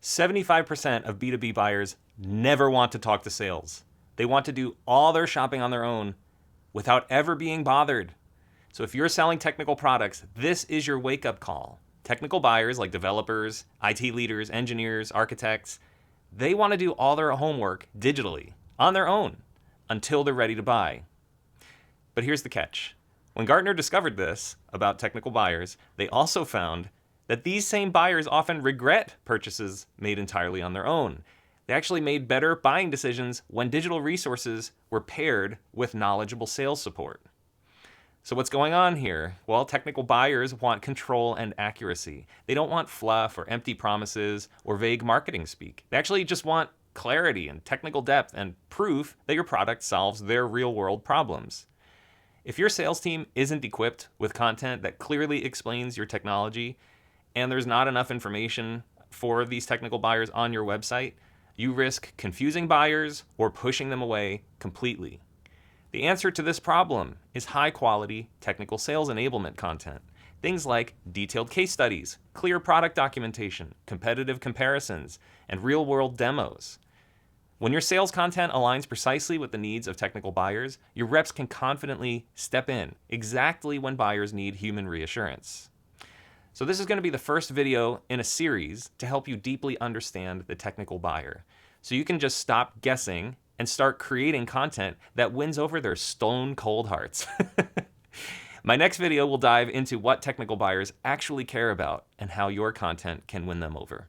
75% of B2B buyers never want to talk to sales. They want to do all their shopping on their own without ever being bothered. So if you're selling technical products, this is your wake-up call. Technical buyers like developers, IT leaders, engineers, architects, they want to do all their homework digitally, on their own, until they're ready to buy. But here's the catch. When Gartner discovered this about technical buyers, they also found that these same buyers often regret purchases made entirely on their own. They actually made better buying decisions when digital resources were paired with knowledgeable sales support. So what's going on here? Well, technical buyers want control and accuracy. They don't want fluff or empty promises or vague marketing speak. They actually just want clarity and technical depth and proof that your product solves their real-world problems. If your sales team isn't equipped with content that clearly explains your technology, and there's not enough information for these technical buyers on your website, you risk confusing buyers or pushing them away completely. The answer to this problem is high-quality technical sales enablement content. Things like detailed case studies, clear product documentation, competitive comparisons, and real-world demos. When your sales content aligns precisely with the needs of technical buyers, your reps can confidently step in exactly when buyers need human reassurance. So this is going to be the first video in a series to help you deeply understand the technical buyer, so you can just stop guessing and start creating content that wins over their stone-cold hearts. My next video will dive into what technical buyers actually care about and how your content can win them over.